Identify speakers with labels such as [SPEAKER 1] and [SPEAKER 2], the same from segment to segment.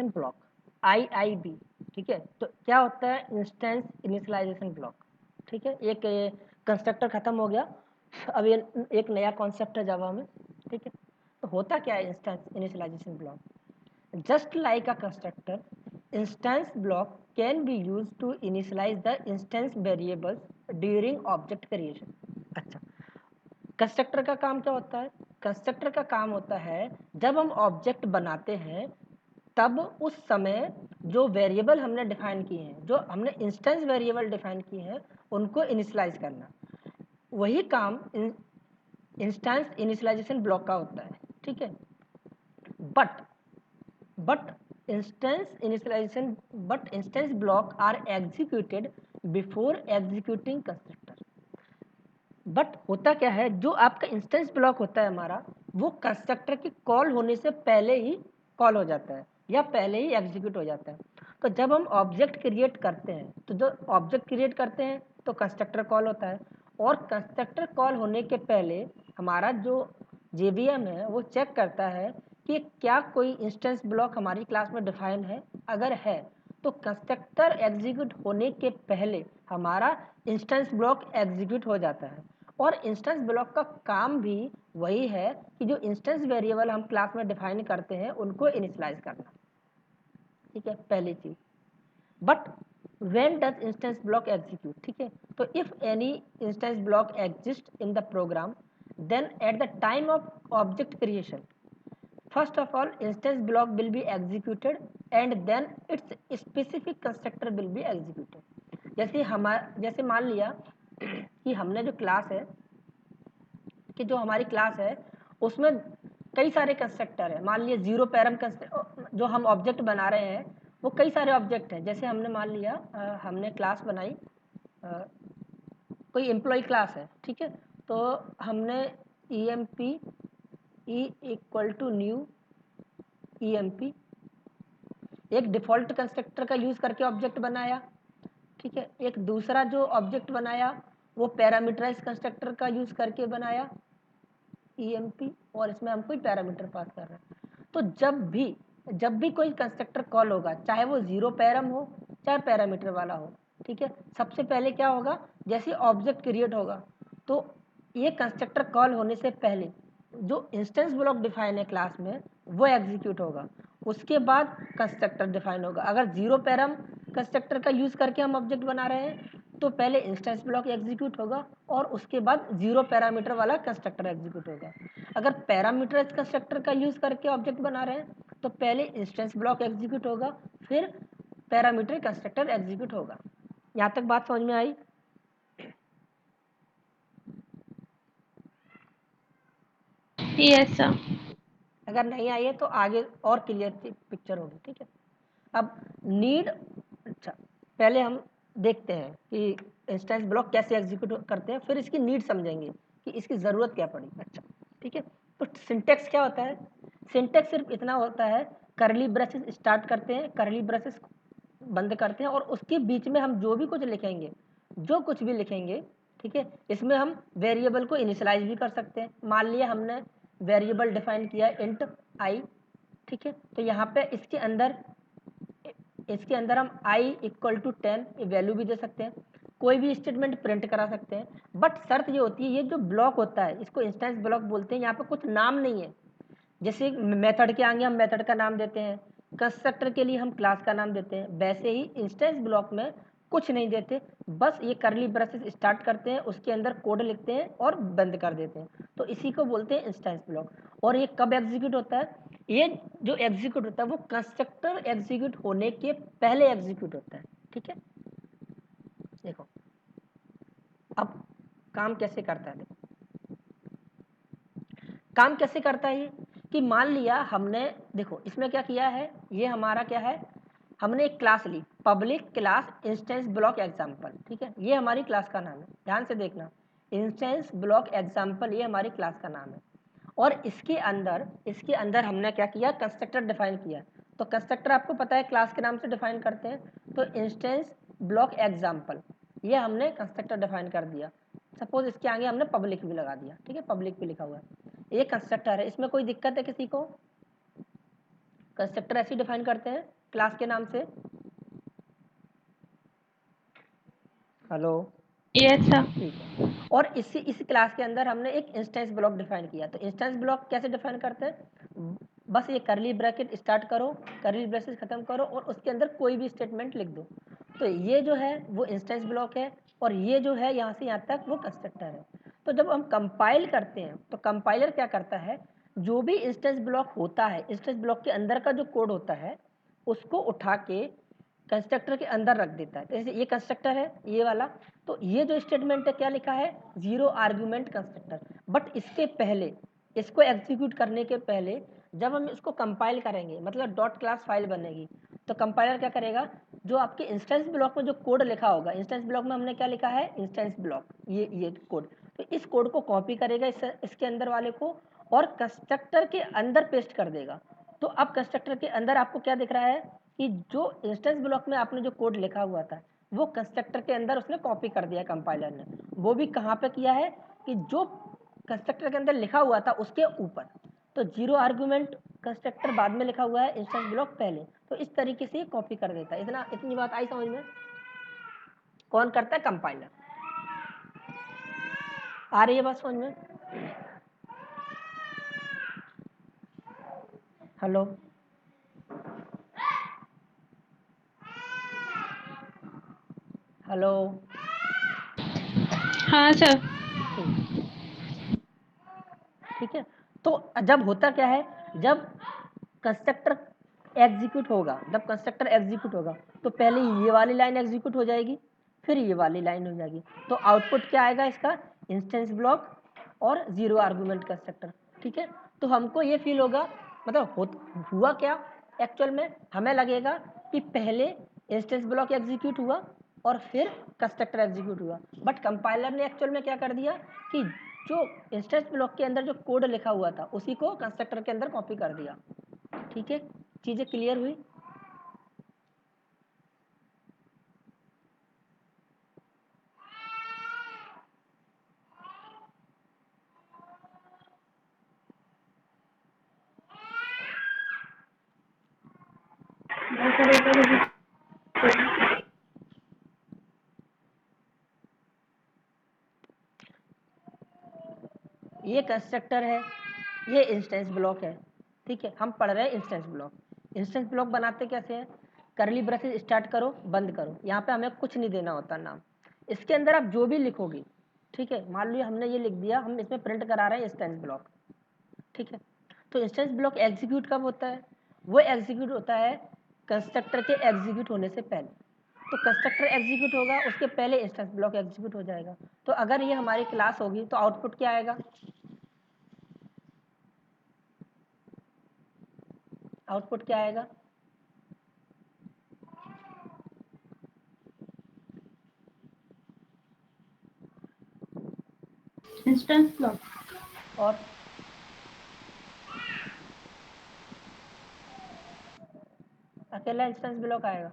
[SPEAKER 1] Initialisation block, IIB, ठीक है। तो क्या होता है इंस्टेंस इनिशियलाइजेशन ब्लॉक, ठीक है। एक कंस्ट्रक्टर खत्म हो गया, अब ये एक नया कॉन्सेप्ट है जावा में, ठीक है। तो होता क्या है instance initialization block? Just like a constructor, instance block can be used to initialize the instance variables during object creation. अच्छा, कंस्ट्रक्टर का काम क्या होता है? कंस्ट्रक्टर का काम होता है जब हम ऑब्जेक्ट बनाते हैं तब उस समय जो वेरिएबल हमने डिफाइन किए हैं, जो हमने इंस्टेंस वेरिएबल डिफाइन किए हैं, उनको इनिशियलाइज करना, वही काम इंस्टेंस इनिशियलाइजेशन ब्लॉक का होता है, ठीक है। But instance block are executed before executing constructor. But होता क्या है, जो आपका इंस्टेंस ब्लॉक होता है हमारा, वो कंस्ट्रक्टर की कॉल होने से पहले ही कॉल हो जाता है या पहले ही एग्जीक्यूट हो जाता है। तो जब हम ऑब्जेक्ट क्रिएट करते हैं, तो जो ऑब्जेक्ट क्रिएट करते हैं तो कंस्ट्रक्टर कॉल होता है, और कंस्ट्रक्टर कॉल होने के पहले हमारा जो JVM है वो चेक करता है कि क्या कोई इंस्टेंस ब्लॉक हमारी क्लास में डिफाइन है। अगर है तो कंस्ट्रक्टर एग्जीक्यूट होने के पहले हमारा इंस्टेंस ब्लॉक एग्जीक्यूट हो जाता है। और इंस्टेंस ब्लॉक का काम भी वही है कि जो इंस्टेंस वेरिएबल हम क्लास में डिफाइन करते हैं उनको इनिशियलाइज करना, ठीक है, पहली चीज। But when does instance block execute, ठीक है। तो if any instance block exists in the program, then at the time of object creation, first of all instance block will be executed and then its specific constructor will be executed। जैसे मान लिया कि हमने जो class है, कि जो हमारी क्लास है उसमें कई सारे कंस्ट्रक्टर है। मान लिया जीरो पैरम जो हम ऑब्जेक्ट बना रहे हैं वो कई सारे ऑब्जेक्ट हैं। जैसे हमने मान लिया हमने क्लास बनाई, कोई एम्प्लॉय क्लास है, ठीक है। तो हमने EMP E equal to new EMP एक डिफॉल्ट कंस्ट्रक्टर का यूज करके ऑब्जेक्ट बनाया, ठीक है। एक दूसरा जो ऑब्जेक्ट बनाया वो पैरामीटराइज कंस्ट्रक्टर का यूज करके बनाया EMP, और इसमें हम कोई पैरामीटर पास कर रहे हैं। तो जब भी कोई कंस्ट्रक्टर कॉल होगा, चाहे वो जीरो पैरम हो चाहे पैरामीटर वाला हो, ठीक है, सबसे पहले क्या होगा, जैसे ऑब्जेक्ट क्रिएट होगा तो ये कंस्ट्रक्टर कॉल होने से पहले जो इंस्टेंस ब्लॉक डिफाइन है क्लास में वो एग्जीक्यूट होगा। उसके बाद कंस्ट्रक्टर डिफाइन होगा। अगर जीरो पैरम कंस्ट्रक्टर का यूज करके हम ऑब्जेक्ट बना रहे हैं तो पहले इंस्टेंस ब्लॉक एग्जीक्यूट होगा और उसके बाद जीरो पैरामीटर वाला कंस्ट्रक्टर एग्जीक्यूट होगा। अगर पैरामीटराइज कंस्ट्रक्टर का यूज करके ऑब्जेक्ट बना रहे हैं तो पहले इंस्टेंस ब्लॉक एग्जीक्यूट होगा, फिर पैरामीटर कंस्ट्रक्टर एग्जीक्यूट होगा। यहाँ तक बात समझ में आई?
[SPEAKER 2] Yes sir.
[SPEAKER 1] अगर नहीं आई है तो आगे और क्लियर पिक्चर होगी, ठीक है। अब नीड, अच्छा पहले हम देखते हैं कि इंस्टेंस ब्लॉक कैसे एग्जीक्यूट करते हैं, फिर इसकी नीड समझेंगे कि इसकी ज़रूरत क्या पड़ी। अच्छा ठीक है, तो सिंटेक्स क्या होता है? सिंटेक्स सिर्फ इतना होता है, करली ब्रेसेस स्टार्ट करते हैं, करली ब्रेसेस बंद करते हैं, और उसके बीच में हम जो भी कुछ लिखेंगे, जो कुछ भी लिखेंगे, ठीक है, इसमें हम वेरिएबल को इनिशियलाइज भी कर सकते हैं। मान लिया हमने वेरिएबल डिफाइन किया इंट आई, ठीक है, तो यहाँ पे इसके अंदर हम i इक्वल टू 10 वैल्यू भी दे सकते हैं, कोई भी स्टेटमेंट प्रिंट करा सकते हैं। बट शर्त ये होती है, ये जो ब्लॉक होता है इसको इंस्टेंस ब्लॉक बोलते हैं। यहाँ पे कुछ नाम नहीं है, जैसे मेथड के आगे हम मेथड का नाम देते हैं, कंस्ट्रक्टर के लिए हम क्लास का नाम देते हैं, वैसे ही इंस्टेंस ब्लॉक में कुछ नहीं देते, बस ये करली ब्रेसेस स्टार्ट करते हैं, उसके अंदर कोड लिखते हैं और बंद कर देते हैं। तो इसी को बोलते हैं इंस्टेंस ब्लॉक। और ये कब एग्जीक्यूट होता है? ये जो एग्जीक्यूट होता है वो कंस्ट्रक्टर एग्जीक्यूट होने के पहले एग्जीक्यूट होता है, ठीक है। देखो अब काम कैसे करता है, देखो काम कैसे करता है ये, कि मान लिया हमने, देखो इसमें क्या किया है, ये हमारा क्या है, हमने एक क्लास ली, public class instance block example, ठीक है, ये हमारी क्लास का नाम है। ध्यान से देखना, इंस्टेंस ब्लॉक एग्जाम्पल ये हमारी क्लास का नाम है। और इसके अंदर हमने क्या किया, कंस्ट्रक्टर डिफाइन किया। तो कंस्ट्रक्टर आपको पता है क्लास के नाम से डिफाइन करते हैं, तो इंस्टेंस ब्लॉक एग्जाम्पल ये हमने कंस्ट्रक्टर डिफाइन कर दिया। सपोज इसके आगे हमने पब्लिक भी लगा दिया, ठीक है, पब्लिक भी लिखा हुआ है, ये कंस्ट्रक्टर है। इसमें कोई दिक्कत है किसी को? कंस्ट्रक्टर ऐसे डिफाइन करते हैं क्लास के नाम से। Hello,
[SPEAKER 2] yes sir.
[SPEAKER 1] ठीक है। और इसी क्लास के अंदर हमने एक इंस्टेंस ब्लॉक डिफाइन किया। तो इंस्टेंस ब्लॉक कैसे डिफाइन करते हैं, बस ये करली ब्रैकेट स्टार्ट करो, करली ब्रैकेट खत्म करो और उसके अंदर कोई भी स्टेटमेंट लिख दो। तो ये जो है वो इंस्टेंस ब्लॉक है और ये जो है यहाँ से यहाँ तक वो कंस्ट्रक्टर है। तो जब हम कंपाइल करते हैं तो कंपाइलर क्या करता है, जो भी इंस्टेंस ब्लॉक होता है, इंस्टेंस ब्लॉक के अंदर का जो कोड होता है उसको उठा के कंस्ट्रक्टर के अंदर रख देता है। जैसे ये कंस्ट्रक्टर है ये वाला, तो ये जो स्टेटमेंट है क्या लिखा है, 0 आर्गुमेंट कंस्ट्रक्टर। बट इसके पहले, इसको एग्जीक्यूट करने के पहले जब हम इसको कंपाइल करेंगे, मतलब डॉट क्लास फाइल बनेगी, तो कंपाइलर क्या करेगा, जो आपके इंस्टेंस ब्लॉक में जो कोड लिखा होगा, इंस्टेंस ब्लॉक में हमने क्या लिखा है, इंस्टेंस ब्लॉक, ये कोड, तो इस कोड को कॉपी करेगा इसके अंदर वाले को और कंस्ट्रक्टर के अंदर पेस्ट कर देगा। तो अब कंस्ट्रक्टर के अंदर आपको क्या दिख रहा है कि जो इंस्टेंस ब्लॉक में आपने जो कोड लिखा हुआ था वो कंस्ट्रक्टर के अंदर उसने कॉपी कर दिया कंपाइलर ने। वो भी कहाँ पे किया है कि जो कंस्ट्रक्टर के अंदर लिखा हुआ था उसके ऊपर। तो 0 आर्गुमेंट कंस्ट्रक्टर बाद में लिखा हुआ है, इंस्टेंस ब्लॉक पहले। तो इस तरीके से कॉपी कर देता है। इतनी बात आई समझ में? कौन करता है, कंपाइलर। आ रही है बात समझ में? हेलो, हेलो,
[SPEAKER 2] हाँ सर।
[SPEAKER 1] ठीक है। तो जब होता क्या है, जब कंस्ट्रक्टर एग्जीक्यूट होगा, जब कंस्ट्रक्टर एग्जीक्यूट होगा तो पहले ये वाली लाइन एग्जीक्यूट हो जाएगी, फिर ये वाली लाइन हो जाएगी। तो आउटपुट क्या आएगा इसका, इंस्टेंस ब्लॉक और 0 आर्गुमेंट कंस्ट्रक्टर। ठीक है। तो हमको ये फील होगा, मतलब हुआ क्या एक्चुअल में, हमें लगेगा कि पहले इंस्टेंस ब्लॉक एग्जीक्यूट हुआ और फिर कंस्ट्रक्टर एग्जीक्यूट हुआ। बट कंपाइलर ने एक्चुअल में क्या कर दिया कि जो इंस्टेंस ब्लॉक के अंदर जो कोड लिखा हुआ था उसी को कंस्ट्रक्टर के अंदर कॉपी कर दिया। ठीक है, चीजें क्लियर हुई? ये कंस्ट्रक्टर है, ये इंस्टेंस ब्लॉक है। ठीक है, हम पढ़ रहे हैं इंस्टेंस ब्लॉक। इंस्टेंस ब्लॉक बनाते कैसे हैं, करली ब्रेसेस स्टार्ट करो बंद करो, यहाँ पे हमें कुछ नहीं देना होता नाम। इसके अंदर आप जो भी लिखोगे, ठीक है, मान लीजिए हमने ये लिख दिया, हम इसमें प्रिंट करा रहे हैं इंस्टेंस ब्लॉक। ठीक है। तो इंस्टेंस ब्लॉक एग्जीक्यूट कब होता है, वो एग्जीक्यूट होता है कंस्ट्रक्टर के एग्जीक्यूट होने से पहले। तो कंस्ट्रक्टर एग्जीक्यूट होगा उसके पहले इंस्टेंस ब्लॉक एग्जीक्यूट हो जाएगा। तो अगर ये हमारी क्लास होगी तो आउटपुट क्या आएगा, आउटपुट क्या आएगा,
[SPEAKER 2] इंस्टेंस ब्लॉक।
[SPEAKER 1] और अकेला इंस्टेंस ब्लॉक आएगा।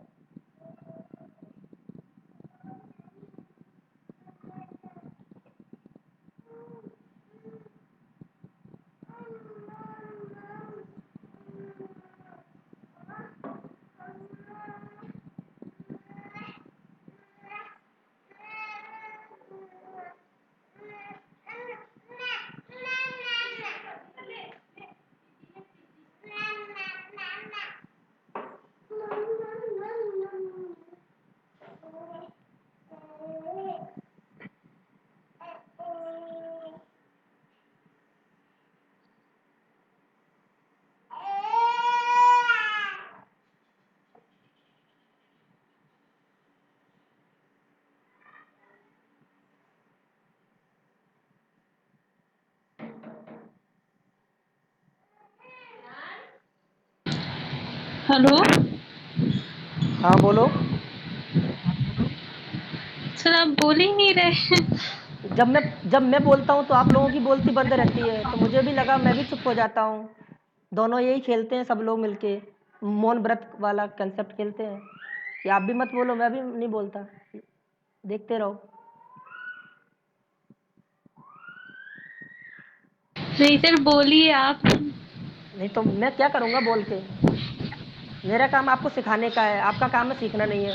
[SPEAKER 2] हेलो
[SPEAKER 1] हाँ बोलो।
[SPEAKER 2] सर, आप बोल ही नहीं रहे।
[SPEAKER 1] जब मैं बोलता हूँ तो आप लोगों की बोलती बंद रहती है, तो मुझे भी लगा, मैं भी चुप हो जाता हूँ। दोनों यही खेलते हैं सब लोग मिलके, मौन व्रत वाला कंसेप्ट खेलते हैं कि आप भी मत बोलो मैं भी नहीं बोलता, देखते रहो।
[SPEAKER 2] नहीं सर, बोलिए आप।
[SPEAKER 1] नहीं तो मैं क्या करूँगा बोल के। मेरा काम आपको सिखाने का है, आपका काम है सीखना नहीं है,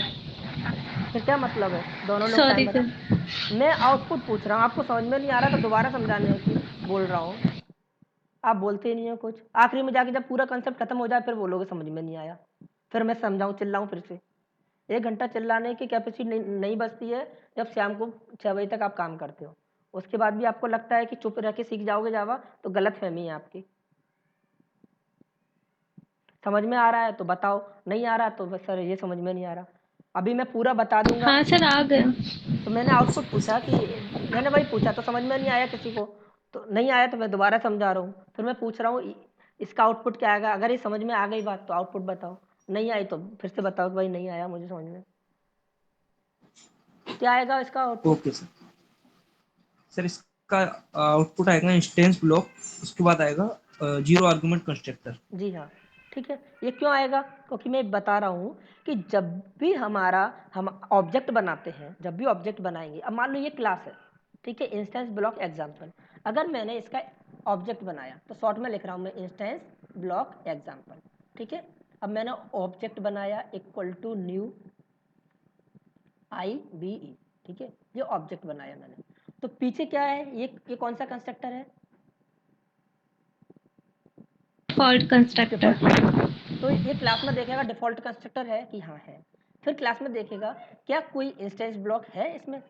[SPEAKER 1] फिर क्या मतलब है? दोनों लोग
[SPEAKER 2] सॉरी
[SPEAKER 1] टाइम
[SPEAKER 2] सर।
[SPEAKER 1] बता। मैं आउटपुट पूछ रहा हूँ, आपको समझ में नहीं आ रहा तो दोबारा समझाने की बोल रहा हूँ। आप बोलते ही नहीं हो कुछ, आखिरी में जाके जब पूरा कंसेप्ट खत्म हो जाए फिर बोलोगे समझ में नहीं आया, फिर मैं समझाऊँ चिल्लाऊँ फिर से। 1 घंटा चिल्लाने की कैपेसिटी नहीं बचती है जब शाम को 6 बजे तक आप काम करते हो। उसके बाद भी आपको लगता है कि चुप रह के सीख जाओगे जावा, तो गलतफ़हमी है आपकी। समझ में आ रहा है तो बताओ, नहीं आ रहा तो बस सर ये समझ में नहीं आ रहा। अभी मैं पूरा बता दूंगा।
[SPEAKER 2] हाँ सर, आ गया।
[SPEAKER 1] तो मैंने आउटपुट पूछा कि मैंने वही पूछा तो समझ में नहीं आया किसी को, तो नहीं आया तो मैं दोबारा समझा रहा हूँ। फिर मैं पूछ रहा हूँ इसका आउटपुट क्या आएगा, अगर ये समझ में आ गई बात तो आउटपुट बताओ, नहीं आई तो फिर से बताओ कि भाई नहीं आया मुझे समझ में, क्या आएगा इसका आउटपुट।
[SPEAKER 3] Okay sir. सर इसका आउटपुट आएगा इंस्टेंस ब्लॉक, उसके बाद आएगा जीरो आर्गुमेंट कंस्ट्रक्टर।
[SPEAKER 1] जी हाँ, ठीक है। ये क्यों आएगा, क्योंकि मैं बता रहा हूँ कि जब भी हम ऑब्जेक्ट बनाते हैं, जब भी ऑब्जेक्ट बनाएंगे, अब मान लो ये क्लास है, ठीक है, इंस्टेंस ब्लॉक एग्जाम्पल। अगर मैंने इसका ऑब्जेक्ट बनाया तो शॉर्ट में लिख रहा हूँ मैं इंस्टेंस ब्लॉक एग्जाम्पल, ठीक है। अब मैंने ऑब्जेक्ट बनाया इक्वल टू न्यू IBE, ठीक है, ये ऑब्जेक्ट बनाया मैंने। तो पीछे क्या है, ये कौन सा कंस्ट्रक्टर है,
[SPEAKER 2] डिफॉल्ट कंस्ट्रक्टर।
[SPEAKER 1] डिफॉल्ट। तो ये क्लास में देखेगा डिफॉल्ट कंस्ट्रक्टर है कि हाँ है, फिर क्लास में देखेगा क्या कोई इंस्टेंस ब्लॉक है इसमें,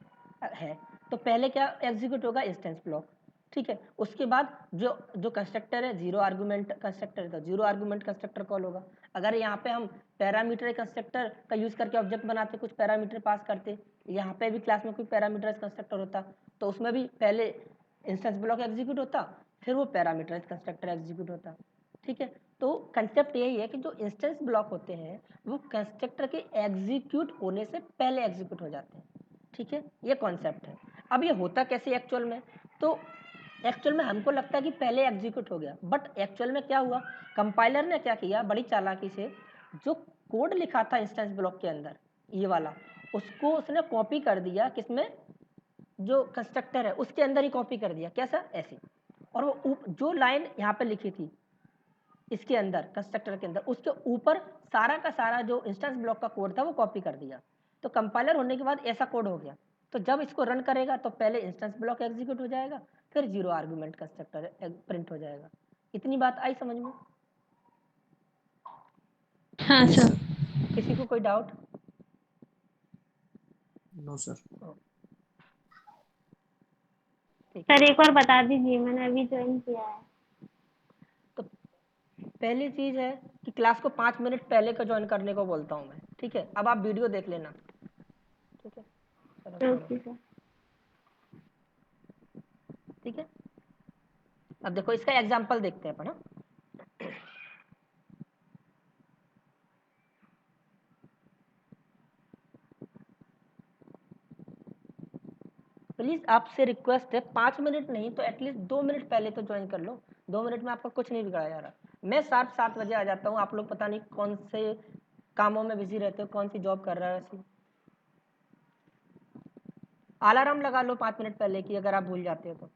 [SPEAKER 1] है, तो पहले क्या एग्जीक्यूट होगा इंस्टेंस ब्लॉक, ठीक है। उसके बाद जो जो कंस्ट्रक्टर है जीरो आर्गुमेंट कंस्ट्रक्टर है, तो जीरो आर्गुमेंट कंस्ट्रक्टर कॉल होगा। अगर यहाँ पे हम पैरामीटर कंस्ट्रक्टर का यूज करके ऑब्जेक्ट बनाते, कुछ पैरामीटर पास करते, यहाँ पे भी क्लास में कोई पैरामीटर कंस्ट्रक्टर होता तो उसमें भी पहले इंस्टेंस ब्लॉक एग्जीक्यूट होता, फिर वो पैरामीटर कंस्ट्रक्टर एग्जीक्यूट होता, ठीक है। तो कंसेप्ट यही है कि जो इंस्टेंस ब्लॉक होते हैं वो कंस्ट्रक्टर के एग्जीक्यूट होने से पहले एग्जीक्यूट हो जाते हैं, ठीक है, ये कॉन्सेप्ट है। अब ये होता कैसे एक्चुअल में, तो एक्चुअल में हमको लगता है कि पहले एग्जीक्यूट हो गया, बट एक्चुअल में क्या हुआ, कंपाइलर ने क्या किया बड़ी चालाकी से, जो कोड लिखा था इंस्टेंस ब्लॉक के अंदर ये वाला, उसको उसने कॉपी कर दिया किसमें, जो कंस्ट्रक्टर है उसके अंदर ही कॉपी कर दिया, कैसा, ऐसे। और वो जो लाइन यहाँ पे लिखी थी इसके अंदर कंस्ट्रक्टर के अंदर, उसके ऊपर सारा का सारा जो इंस्टेंस ब्लॉक का कोड था वो कॉपी कर दिया। तो कंपाइलर होने के बाद ऐसा कोड हो गया, तो जब इसको रन करेगा तो पहले इंस्टेंस ब्लॉक एग्जीक्यूट हो जाएगा, फिर जीरो आर्गुमेंट कंस्ट्रक्टर प्रिंट हो जाएगा। इतनी बात आई समझ में,
[SPEAKER 2] हाँ
[SPEAKER 3] यस
[SPEAKER 2] सर।
[SPEAKER 3] सर।
[SPEAKER 1] किसी को कोई डाउट।
[SPEAKER 3] No sir.
[SPEAKER 1] ठीक है,
[SPEAKER 4] सर एक और बता दीजिए, मैंने अभी ज्वाइन किया है।
[SPEAKER 1] तो पहली चीज है कि क्लास को 5 मिनट पहले का ज्वाइन करने को बोलता हूँ मैं, ठीक है। अब आप वीडियो देख लेना, ठीक है, चलो छोड़ो,
[SPEAKER 4] ओके सर।
[SPEAKER 1] ठीक है। अब देखो इसका एग्जाम्पल देखते हैं अपन, हाँ? प्लीज आपसे रिक्वेस्ट है 5 मिनट नहीं तो एटलीस्ट 2 मिनट पहले तो ज्वाइन कर लो, 2 मिनट में आपका कुछ नहीं बिगड़ा जा रहा। मैं शार्प 7 बजे आ जाता हूँ, आप लोग पता नहीं कौन से कामों में बिजी रहते हो, कौन सी जॉब कर रहा है ऐसी। अलार्म लगा लो 5 मिनट पहले की अगर आप भूल जाते हो तो।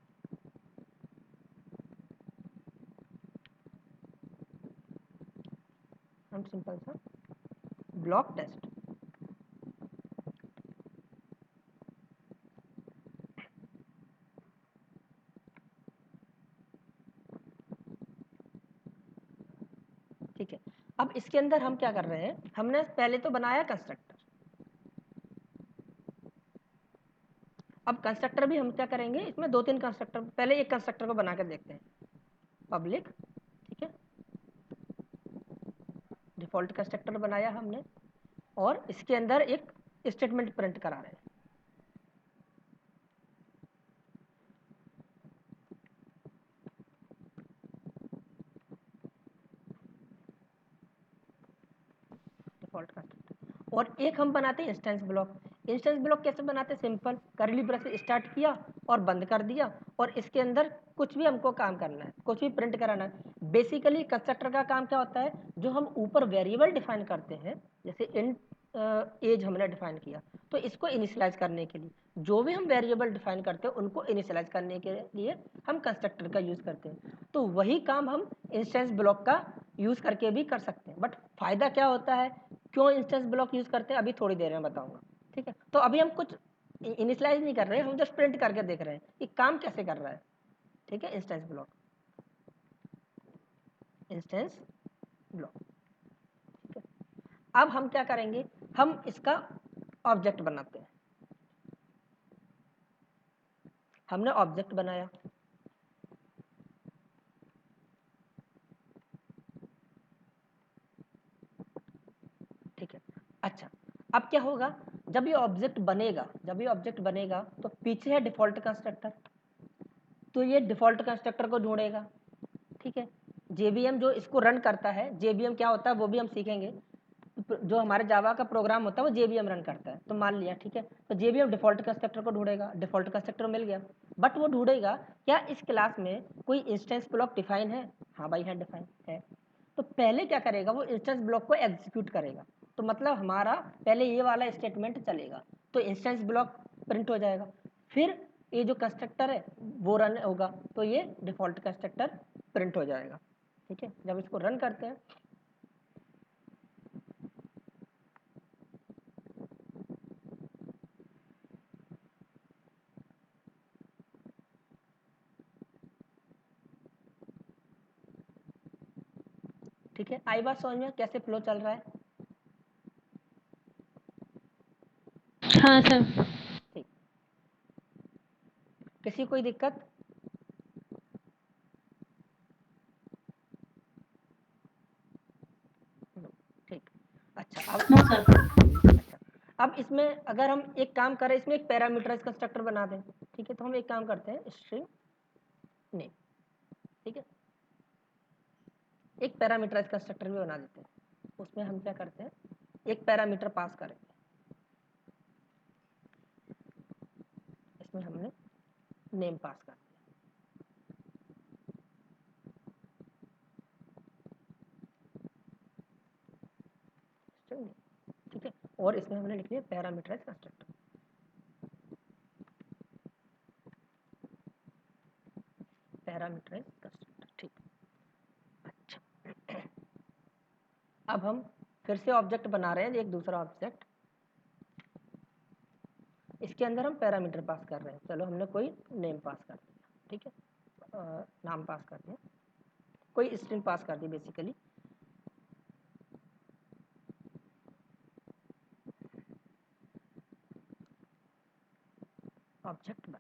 [SPEAKER 1] हम सिंपल सा ब्लॉक टेस्ट, ठीक है। अब इसके अंदर हम क्या कर रहे हैं, हमने पहले तो बनाया कंस्ट्रक्टर। अब कंस्ट्रक्टर भी हम क्या करेंगे, इसमें 2-3 कंस्ट्रक्टर, पहले एक कंस्ट्रक्टर को बना कर देखते हैं, पब्लिक, ठीक है, डिफॉल्ट कंस्ट्रक्टर बनाया हमने और इसके अंदर एक स्टेटमेंट प्रिंट करा रहे हैं। डिफॉल्ट कंस्ट्रक्टर और एक हम बनाते हैं इंस्टेंस ब्लॉक। इंस्टेंस ब्लॉक कैसे बनाते हैं, सिंपल करली ब्रेसेस स्टार्ट किया और बंद कर दिया, और इसके अंदर कुछ भी हमको काम करना है, कुछ भी प्रिंट कराना है। बेसिकली कंस्ट्रक्टर का काम क्या होता है, जो हम ऊपर वेरिएबल डिफाइन करते हैं, जैसे इंट एज हमने डिफाइन किया, तो इसको इनिशियलाइज करने के लिए जो भी हम वेरिएबल डिफाइन करते हैं उनको इनिशियलाइज करने के लिए हम कंस्ट्रक्टर का यूज़ करते हैं। तो वही काम हम इंस्टेंस ब्लॉक का यूज़ करके भी कर सकते हैं। बट फ़ायदा क्या होता है, क्यों इंस्टेंस ब्लॉक यूज़ करते हैं, अभी थोड़ी देर में बताऊँगा। ठीक है, तो अभी हम कुछ इनिशियलाइज नहीं कर रहे हैं, हम जस्ट प्रिंट करके देख रहे हैं कि काम कैसे कर रहा है। ठीक है, इंस्टेंस ब्लॉक, इंस्टेंस ब्लॉक। ठीक है, अब हम क्या करेंगे, हम इसका ऑब्जेक्ट बनाते हैं। हमने ऑब्जेक्ट बनाया, ठीक है। अच्छा, अब क्या होगा, जब ये ऑब्जेक्ट बनेगा तो पीछे है डिफॉल्ट कंस्ट्रक्टर, तो ये डिफॉल्ट कंस्ट्रक्टर को ढूंढेगा। ठीक है, जेवीएम जो इसको रन करता है, जेवीएम क्या होता है वो भी हम सीखेंगे। जो हमारे जावा का प्रोग्राम होता है वो जेवीएम रन करता है, तो मान लिया, ठीक है, तो जेवीएम डिफॉल्ट कंस्ट्रक्टर को ढूंढेगा, डिफॉल्ट कंस्ट्रक्टर मिल गया। बट वो ढूंढेगा क्या इस क्लास में कोई इंस्टेंस ब्लॉक डिफाइन है, हाँ भाई है, डिफाइन है। तो पहले क्या करेगा, वो इंस्टेंस ब्लॉक को एग्जीक्यूट करेगा। तो मतलब हमारा पहले ये वाला स्टेटमेंट चलेगा, तो इंस्टेंस ब्लॉक प्रिंट हो जाएगा। फिर ये जो कंस्ट्रक्टर है वो रन होगा, तो ये डिफॉल्ट कंस्ट्रक्टर प्रिंट हो जाएगा। ठीक है, जब इसको रन करते हैं, ठीक है, आई बात समझ में कैसे फ्लो चल रहा है।
[SPEAKER 2] हाँ सर।
[SPEAKER 1] ठीक, किसी कोई दिक्कत, ठीक। अच्छा, अब इसमें अगर हम एक काम करें, इसमें एक पैरामीटराइज कंस्ट्रक्टर बना दें। ठीक है, तो हम एक काम करते हैं, स्ट्रिंग नेम, ठीक है, एक पैरामीटराइज कंस्ट्रक्टर भी बना देते हैं। उसमें हम क्या करते हैं, एक पैरामीटर पास करेंगे, इसमें हमने नेम पास कर दिया, स्ट्रिंग नेम, ठीक है, और इसमें हमने लिख लिया पैरामीटराइज कंस्ट्रक्टर, पैरामीटराइज कंस्ट्रक्टर। ठीक, अच्छा। अब हम फिर से ऑब्जेक्ट बना रहे हैं, एक दूसरा ऑब्जेक्ट, इसके अंदर हम पैरामीटर पास कर रहे हैं। चलो हमने कोई नेम पास कर दिया, ठीक है, नाम पास कर दिया, कोई स्ट्रिंग पास कर दी बेसिकली। ऑब्जेक्ट बन,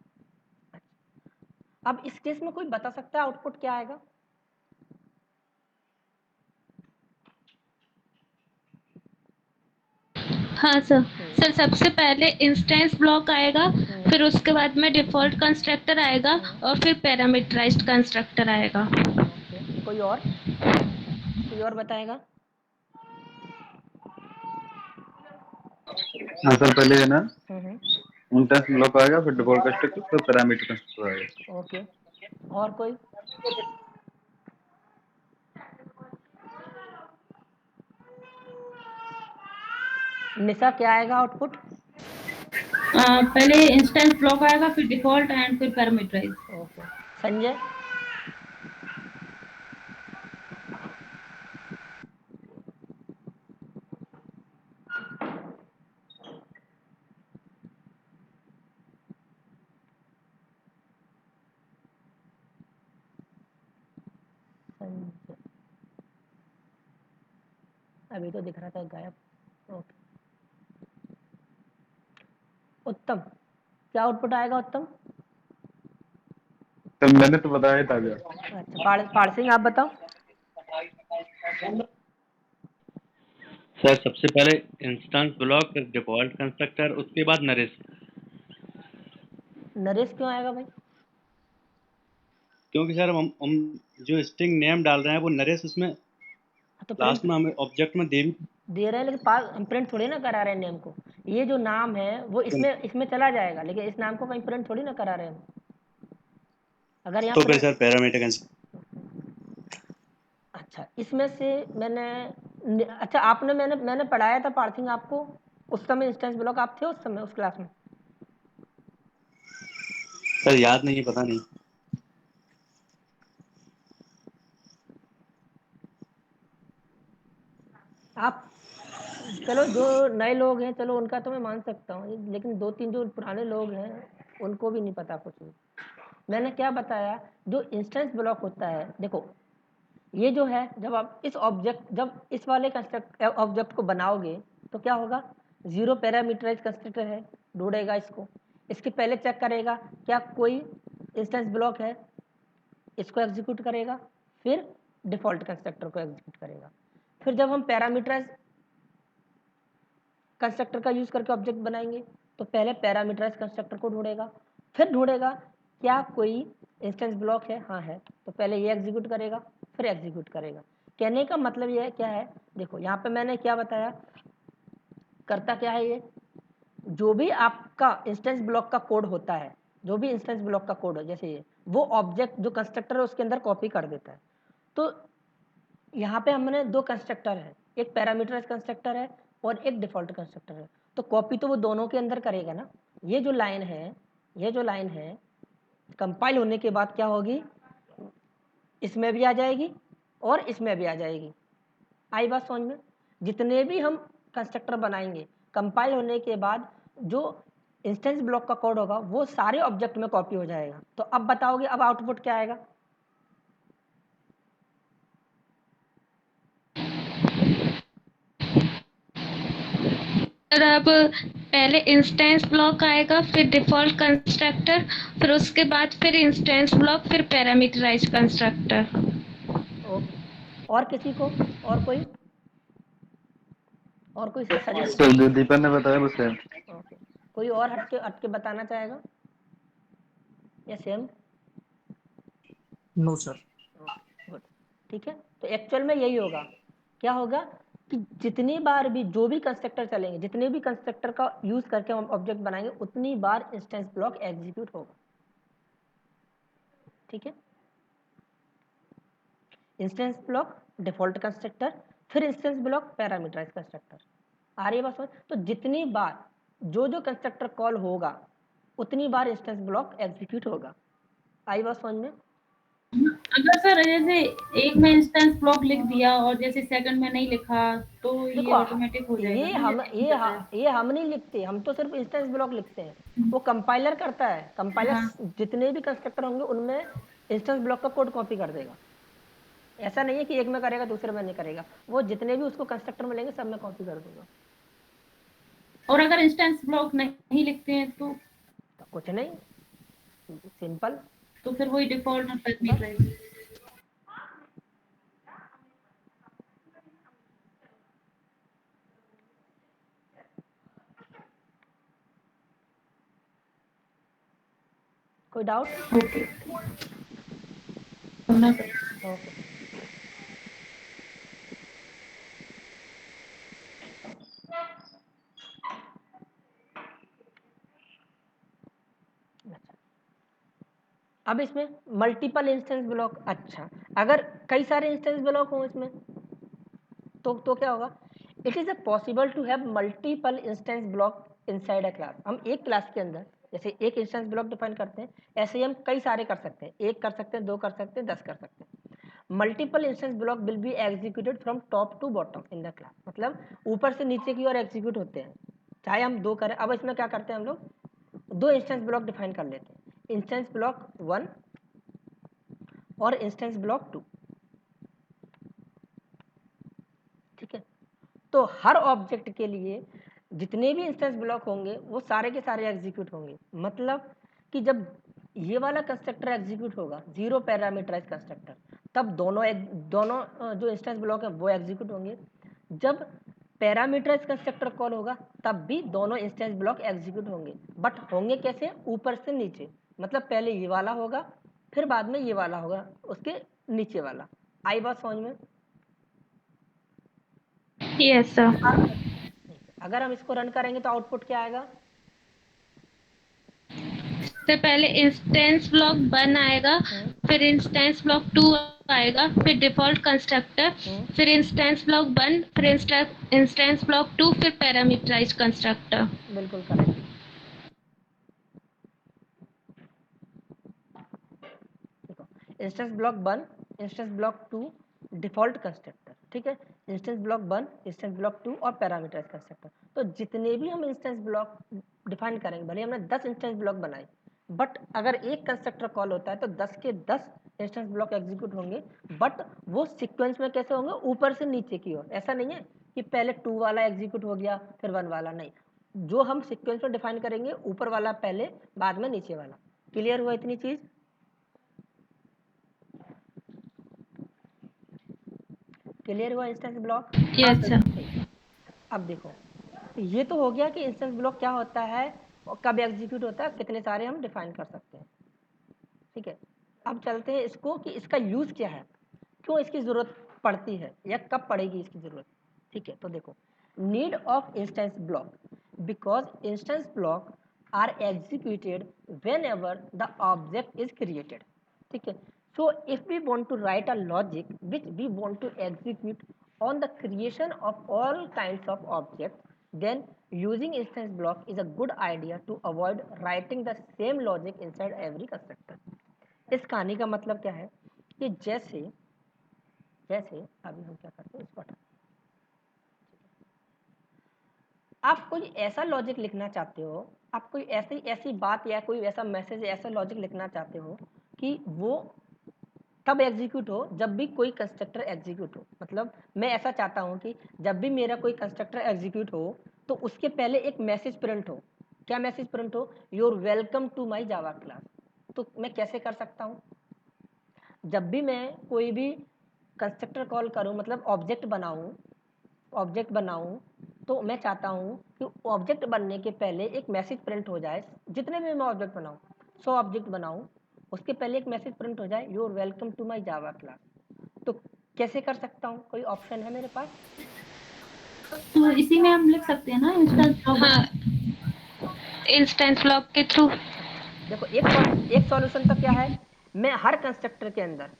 [SPEAKER 1] अच्छा। अब इस केस में कोई बता सकता है आउटपुट क्या आएगा,
[SPEAKER 2] हाँ सर। सर सबसे पहले इंस्टेंस ब्लॉक आएगा, फिर उसके बाद में डिफॉल्ट कंस्ट्रक्टर आएगा और फिर पैरामीटराइज्ड कंस्ट्रक्टर आएगा।
[SPEAKER 1] ओके, कोई और बताएगा।
[SPEAKER 5] हाँ सर, पहले है ना
[SPEAKER 1] हम्म,
[SPEAKER 5] इंस्टेंस ब्लॉक आएगा, फिर डिफॉल्ट कंस्ट्रक्टर, फिर पैरामीटर कंस्ट्रक्टर आएगा।
[SPEAKER 1] ओके, और कोई, निशा क्या आएगा आउटपुट।
[SPEAKER 6] पहले इंस्टेंस ब्लॉक आएगा, फिर डिफॉल्ट एंड फिर पैरामीटराइज।
[SPEAKER 1] ओके, संजय। संजय अभी तो दिख रहा था गायब। ओके, उत्तम क्या आउटपुट आएगा, उत्तम।
[SPEAKER 5] तो मैंने तो बताया था अभी।
[SPEAKER 1] अच्छा, पाड़ सिंह आप बताओ।
[SPEAKER 7] सर सबसे पहले इंस्टेंस ब्लॉक, फिर डिफॉल्ट कंस्ट्रक्टर, उसके बाद नरेश।
[SPEAKER 1] नरेश क्यों आएगा भाई।
[SPEAKER 7] क्योंकि सर हम जो स्ट्रिंग नेम डाल रहे हैं वो नरेश उसमें
[SPEAKER 1] तो
[SPEAKER 7] लास्ट
[SPEAKER 1] प्रिंट
[SPEAKER 7] में हमें ऑब्जेक्ट में
[SPEAKER 1] दे रहे हैं, लेकिन पास हम प्रिंट थोड़ी ना करा रहे हैं नेम को। ये जो नाम है वो इसमें चला जाएगा, लेकिन इस नाम को कहीं प्रिंट थोड़ी ना करा रहे हैं हम। अगर यहाँ
[SPEAKER 7] तो फिर
[SPEAKER 1] प्रिंट,
[SPEAKER 7] सर पैरामीटर
[SPEAKER 1] अच्छा, इसमें से मैंने, अच्छा आपने मैंने पढ़ाया था पार्थिंग आपको उस समय इंस्टेंस ब्लॉक आप थे उस समय उस क्लास में?
[SPEAKER 7] सर याद नहीं है, पता नहीं।
[SPEAKER 1] आप चलो जो नए लोग हैं चलो उनका तो मैं मान सकता हूँ, लेकिन 2-3 जो पुराने लोग हैं उनको भी नहीं पता कुछ भी। मैंने क्या बताया, जो इंस्टेंस ब्लॉक होता है, देखो ये जो है जब आप इस ऑब्जेक्ट जब इस वाले कंस्ट्रक्ट ऑब्जेक्ट को बनाओगे तो क्या होगा, 0 पैरामीटराइज कंस्ट्रक्टर है, ढूंढेगा इसको, इसके पहले चेक करेगा क्या कोई इंस्टेंस ब्लॉक है, इसको एग्जीक्यूट करेगा, फिर डिफॉल्ट कंस्ट्रक्टर को एग्जीक्यूट करेगा। फिर जब हम पैरामीटराइज कंस्ट्रक्टर का यूज करके ऑब्जेक्ट बनाएंगे तो पहले पैरामीटराइज कंस्ट्रक्टर को ढूंढेगा, फिर ढूंढेगा क्या कोई इंस्टेंस ब्लॉक है, हाँ है, तो पहले ये एग्जीक्यूट करेगा फिर एग्जीक्यूट करेगा। कहने का मतलब ये है क्या है, देखो यहाँ पे मैंने क्या बताया, करता क्या है ये, जो भी आपका इंस्टेंस ब्लॉक का कोड होता है, जो भी इंस्टेंस ब्लॉक का कोड हो जैसे ये, वो ऑब्जेक्ट जो कंस्ट्रक्टर है उसके अंदर कॉपी कर देता है। तो यहाँ पे हमने 2 कंस्ट्रक्टर है, एक पैरामीटराइज कंस्ट्रक्टर है और एक डिफॉल्ट कंस्ट्रक्टर है, तो कॉपी तो वो दोनों के अंदर करेगा ना। ये जो लाइन है, ये जो लाइन है कंपाइल होने के बाद क्या होगी, इसमें भी आ जाएगी और इसमें भी आ जाएगी। आई बात समझ में? जितने भी हम कंस्ट्रक्टर बनाएंगे कंपाइल होने के बाद जो इंस्टेंस ब्लॉक का कोड होगा वो सारे ऑब्जेक्ट में कॉपी हो जाएगा। तो अब बताओगे अब आउटपुट क्या आएगा?
[SPEAKER 2] सर अब पहले इंस्टेंस ब्लॉक आएगा, फिर डिफॉल्ट कंस्ट्रक्टर, फिर उसके बाद फिर इंस्टेंस ब्लॉक, फिर पैरामीटराइज कंस्ट्रक्टर।
[SPEAKER 1] ओके, और किसी को, और कोई सजेस्ट?
[SPEAKER 5] तो जो दीपक ने बताया वो सेम।
[SPEAKER 1] ओके, कोई और हटके बताना चाहेगा या same?
[SPEAKER 3] No sir.
[SPEAKER 1] Okay good, ठीक है। तो एक्चुअल में यही होगा, क्या होगा कि जितनी बार भी जो भी कंस्ट्रक्टर चलेंगे, जितने भी कंस्ट्रक्टर का यूज करके हम ऑब्जेक्ट बनाएंगे उतनी बार इंस्टेंस ब्लॉक एग्जीक्यूट होगा, ठीक है। इंस्टेंस ब्लॉक डिफॉल्ट कंस्ट्रक्टर, फिर इंस्टेंस ब्लॉक पैरामीटराइज कंस्ट्रक्टर। आ रही है बात समझ? तो जितनी बार जो जो कंस्ट्रक्टर कॉल होगा उतनी बार इंस्टेंस ब्लॉक एग्जीक्यूट होगा। आई बात समझ में?
[SPEAKER 6] अगर सर जैसे एक में इंस्टेंस ब्लॉक लिख दिया और जैसे सेकंड में नहीं लिखा तो ये
[SPEAKER 1] देखो
[SPEAKER 6] ऑटोमेटिक हो जाएगा ना,
[SPEAKER 1] ये हम नहीं लिखते, हम तो सिर्फ इंस्टेंस ब्लॉक लिखते हैं, वो कंपाइलर करता है। कंपाइलर
[SPEAKER 6] हाँ।
[SPEAKER 1] जितने भी कंस्ट्रक्टर होंगे उनमें इंस्टेंस ब्लॉक का कोड कॉपी कर देगा। ऐसा नहीं है कि एक में करेगा दूसरे में नहीं करेगा, वो जितने भी उसको कंस्ट्रक्टर मिलेंगे सब में कॉपी कर देगा।
[SPEAKER 6] और अगर इंस्टेंस ब्लॉक नहीं लिखते हैं तो
[SPEAKER 1] कुछ नहीं, सिंपल।
[SPEAKER 6] तो फिर वही डिफॉल्ट में पैरामीटराइज।
[SPEAKER 1] कोई डाउट?
[SPEAKER 6] ओके।
[SPEAKER 1] ओके, अब इसमें मल्टीपल इंस्टेंस ब्लॉक, अच्छा अगर कई सारे इंस्टेंस ब्लॉक हो इसमें तो क्या होगा, it is a possible to have multiple instance block inside a class. हम एक क्लास के अंदर जैसे एक इंस्टेंस ब्लॉक डिफाइन करते हैं, ऐसे ही हम कई सारे कर सकते हैं, एक कर सकते हैं, 2 कर सकते हैं, 10 कर सकते हैं। Multiple instance block will be executed from top to bottom in the class, मतलब ऊपर से नीचे की ओर एग्जीक्यूट होते हैं, चाहे हम 2 करें। अब इसमें क्या करते हैं हम लोग, 2 इंस्टेंस ब्लॉक डिफाइन कर लेते हैं, इंस्टेंस ब्लॉक 1 और इंस्टेंस ब्लॉक 2, ठीक है। तो हर ऑब्जेक्ट के लिए जितने भी इंस्टेंस ब्लॉक होंगे वो सारे के सारे एग्जीक्यूट होंगे, मतलब कि जब ये वाला कंस्ट्रक्टर एग्जीक्यूट होगा 0 पैरामीटराइज कंस्ट्रक्टर, तब दोनों जो इंस्टेंस ब्लॉक है वो एग्जीक्यूट होंगे। जब पैरामीटराइज कंस्ट्रक्टर कॉल होगा तब भी दोनों इंस्टेंस ब्लॉक एग्जीक्यूट होंगे, बट होंगे कैसे, ऊपर से नीचे, मतलब पहले ये वाला होगा फिर बाद में ये वाला होगा उसके नीचे वाला। आई बात समझ में?
[SPEAKER 2] Yes sir.
[SPEAKER 1] अगर हम इसको रन करेंगे तो आउटपुट क्या आएगा?
[SPEAKER 2] सबसे पहले इंस्टेंस ब्लॉक 1 आएगा, फिर इंस्टेंस ब्लॉक 2 आएगा, फिर डिफॉल्ट कंस्ट्रक्टर, फिर इंस्टेंस ब्लॉक 1, फिर इंस्टेंस ब्लॉक 2, फिर पैरामीटराइज कंस्ट्रक्टर।
[SPEAKER 1] बिल्कुल करेक्ट। देखो instance block 1, instance block 2, default constructor, ठीक है। इंस्टेंस ब्लॉक 1, इंस्टेंस ब्लॉक 2 और पैरामीटराइज कंस्ट्रक्टर। तो जितने भी हम इंस्टेंस ब्लॉक डिफाइन करेंगे, भले हमने 10 इंस्टेंस ब्लॉक बनाए, बट अगर एक कंस्ट्रक्टर कॉल होता है तो 10 के 10 इंस्टेंस ब्लॉक एग्जीक्यूट होंगे, बट वो सीक्वेंस में कैसे होंगे, ऊपर से नीचे की ओर। ऐसा नहीं है कि पहले 2 वाला एग्जीक्यूट हो गया फिर 1 वाला, नहीं। जो हम सीक्वेंस में डिफाइन करेंगे, ऊपर वाला पहले, बाद में नीचे वाला। क्लियर हुआ इतनी चीज? क्लियर हुआ इंस्टेंस ब्लॉक?
[SPEAKER 2] Yes sir.
[SPEAKER 1] अब देखो, ये तो हो गया कि इंस्टेंस ब्लॉक क्या होता है और कब एग्जीक्यूट होता है, कितने सारे हम डिफाइन कर सकते हैं, ठीक है। अब चलते हैं इसको कि इसका यूज क्या है, क्यों इसकी जरूरत पड़ती है या कब पड़ेगी इसकी जरूरत, ठीक है। तो देखो, need of instance block, because instance block are executed whenever the object is created, ठीक है। So if we want to write a logic which we want to execute on the creation of all kinds of objects, then using instance block is a good idea to avoid writing the same logic inside every constructor. इस कहानी का मतलब क्या है कि जैसे जैसे अभी हम क्या करते हैं, इसको हटा, आप कोई ऐसा लॉजिक लिखना चाहते हो, आप कोई ऐसी ऐसी बात या कोई ऐसा मैसेज, ऐसा लॉजिक लिखना चाहते हो कि वो तब एग्जीक्यूट हो जब भी कोई कंस्ट्रक्टर एग्जीक्यूट हो। मतलब मैं ऐसा चाहता हूं कि जब भी मेरा कोई कंस्ट्रक्टर एग्जीक्यूट हो तो उसके पहले एक मैसेज प्रिंट हो। क्या मैसेज प्रिंट हो? You're welcome to my Java class. तो मैं कैसे कर सकता हूं? जब भी मैं कोई भी कंस्ट्रक्टर कॉल करूं, मतलब ऑब्जेक्ट बनाऊं, तो मैं चाहता हूं कि ऑब्जेक्ट बनने के पहले एक मैसेज प्रिंट हो जाए। जितने भी मैं ऑब्जेक्ट बनाऊं, 100 ऑब्जेक्ट बनाऊं, उसके पहले एक मैसेज प्रिंट हो जाए, you're welcome to my Java class. तो कैसे कर सकता हूँ? कोई ऑप्शन है मेरे पास?
[SPEAKER 6] तो इसी में हम लिख सकते हैं ना इंस्टेंस ब्लॉक।
[SPEAKER 2] हाँ, इंस्टेंस ब्लॉक के थ्रू।
[SPEAKER 1] देखो एक सॉल्यूशन तो क्या है, मैं हर कंस्ट्रक्टर के अंदर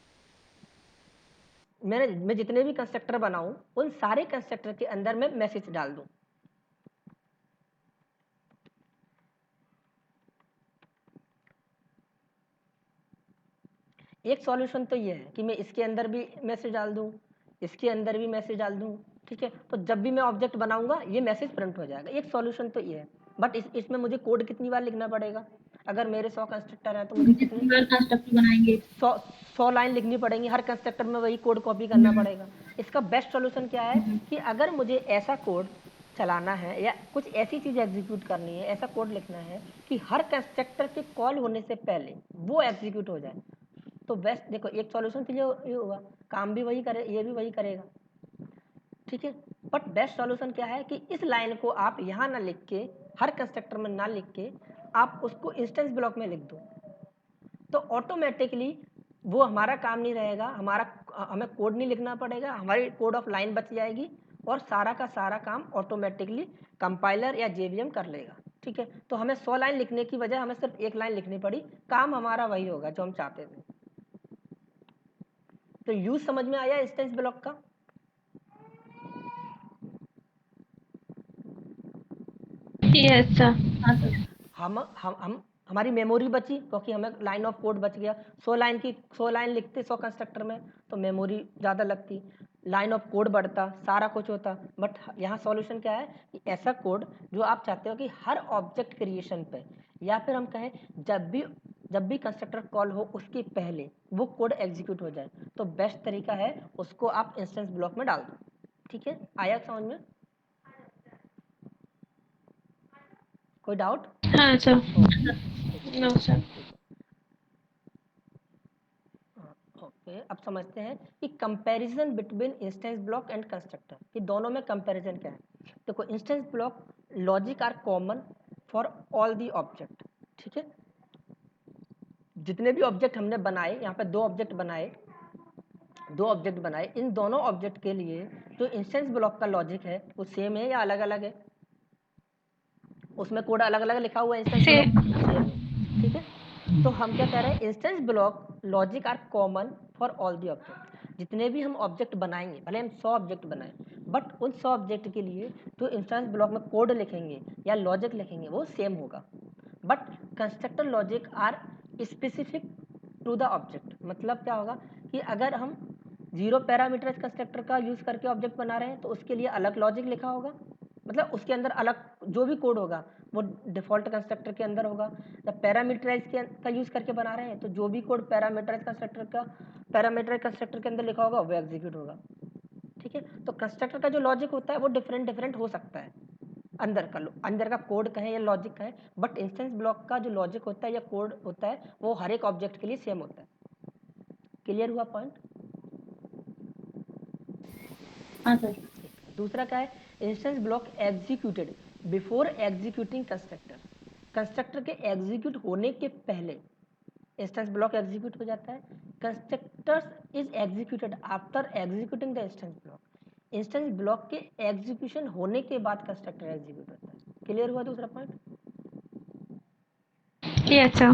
[SPEAKER 1] मैं जितने भी कंस्ट्रक्टर बनाऊं, उन सारे कंस्ट्रक्टर के अंदर मैं मैसेज डाल दूं। एक सॉल्यूशन तो ये है कि मैं इसके अंदर भी मैसेज डाल दूं, इसके अंदर भी मैसेज डाल दूं, ठीक है। तो जब भी मैं ऑब्जेक्ट बनाऊंगा ये मैसेज प्रिंट हो जाएगा। एक सॉल्यूशन तो ये है, बट इसमें मुझे कोड कितनी बार लिखना पड़ेगा? अगर मेरे 100 कंस्ट्रक्टर हैं तो मुझे
[SPEAKER 6] जितनी बार कंस्ट्रक्टर बनाएंगे
[SPEAKER 1] 100 लाइन लिखनी पड़ेंगी, हर कंस्ट्रक्टर में वही कोड कॉपी करना पड़ेगा। इसका बेस्ट सॉल्यूशन क्या है कि अगर मुझे ऐसा कोड चलाना है या कुछ ऐसी चीज़ एग्जीक्यूट करनी है, ऐसा कोड लिखना है कि हर कंस्ट्रक्टर के कॉल होने से पहले वो एग्जीक्यूट हो जाए, तो बेस्ट देखो एक सॉल्यूशन तो ये हुआ, काम भी वही करे, ये भी वही करेगा, ठीक है। बट बेस्ट सॉल्यूशन क्या है कि इस लाइन को आप यहाँ ना लिख के, हर कंस्ट्रक्टर में ना लिख के, आप उसको इंस्टेंस ब्लॉक में लिख दो, तो ऑटोमेटिकली वो हमारा काम नहीं रहेगा, हमें कोड नहीं लिखना पड़ेगा, हमारी कोड ऑफ लाइन बच जाएगी और सारा का सारा काम ऑटोमेटिकली कंपाइलर या जेवीएम कर लेगा, ठीक है। तो हमें 100 लाइन लिखने की बजाय हमें सिर्फ 1 लाइन लिखनी पड़ी, काम हमारा वही होगा जो हम चाहते थे। तो यूज समझ में आया इंस्टेंस ब्लॉक का?
[SPEAKER 2] Yes sir.
[SPEAKER 6] हाँ सर।
[SPEAKER 1] हम हमारी मेमोरी बची क्योंकि हमें लाइन ऑफ कोड बच गया। 100 लाइन लिखते 100 कंस्ट्रक्टर में तो मेमोरी ज़्यादा लगती, लाइन ऑफ कोड बढ़ता, सारा कुछ होता। बट यहाँ सॉल्यूशन क्या है कि ऐसा कोड जो आप चाहते हो कि हर ऑब्जेक्ट क्रिएशन पे, या फिर हम कहें जब भी कंस्ट्रक्टर कॉल हो उसके पहले वो कोड एग्जीक्यूट हो जाए, तो बेस्ट तरीका है उसको आप इंस्टेंस ब्लॉक में डाल दो, ठीक है। आया समझ में? कोई डाउट?
[SPEAKER 2] हाँ सर। No sir.
[SPEAKER 1] ओके, अब समझते हैं कि comparison between instance block and constructor, कि दोनों में कंपैरिजन क्या है। देखो instance block logic are common for all the object, ठीक है। जितने भी ऑब्जेक्ट हमने बनाए, यहाँ पे 2 ऑब्जेक्ट बनाए, इन दोनों ऑब्जेक्ट के लिए जो इंस्टेंस ब्लॉक का लॉजिक है वो सेम है या अलग अलग है? उसमें कोड अलग अलग लिखा हुआ है इंस्टेंस ब्लॉक? सेम है, ठीक है। तो हम क्या कह रहे हैं, instance block logic are common for all the object. जितने भी हम ऑब्जेक्ट बनाएंगे, भले हम 100 ऑब्जेक्ट बनाएं, बट उन 100 ऑब्जेक्ट के लिए जो इंस्टेंस ब्लॉक में कोड लिखेंगे या लॉजिक लिखेंगे वो सेम होगा। But constructor logic are specific to the object. मतलब क्या होगा कि अगर हम 0 पैरामीटराइज कंस्ट्रक्टर का यूज़ करके ऑब्जेक्ट बना रहे हैं तो उसके लिए अलग लॉजिक लिखा होगा, मतलब उसके अंदर अलग जो भी कोड होगा वो डिफ़ॉल्ट कंस्ट्रक्टर के अंदर होगा। जब पैरामीटराइज का यूज़ करके बना रहे हैं तो जो भी कोड पैरामीटराइज कंस्ट्रक्टर के अंदर लिखा होगा वो एग्जीक्यूट होगा। ठीक है, तो कंस्ट्रक्टर का जो लॉजिक होता है वो डिफरेंट हो सकता है, अंदर का कोड कहें या लॉजिक कहें, बट इंस्टेंस ब्लॉक का जो लॉजिक होता है या कोड होता है वो हर एक ऑब्जेक्ट के लिए सेम होता है। क्लियर हुआ पॉइंट?
[SPEAKER 6] हाँ सर।
[SPEAKER 1] दूसरा क्या है, instance block executed before executing constructor. Constructor के एग्जीक्यूट होने के पहले इंस्टेंस ब्लॉक एग्जीक्यूट हो जाता है। Constructor is executed after executing the instance block. Instance block के एग्जीक्यूशन होने के बाद कंस्ट्रक्टर एग्जीक्यूट होता है। क्लियर हुआ दूसरा पॉइंट?
[SPEAKER 2] Yes sir.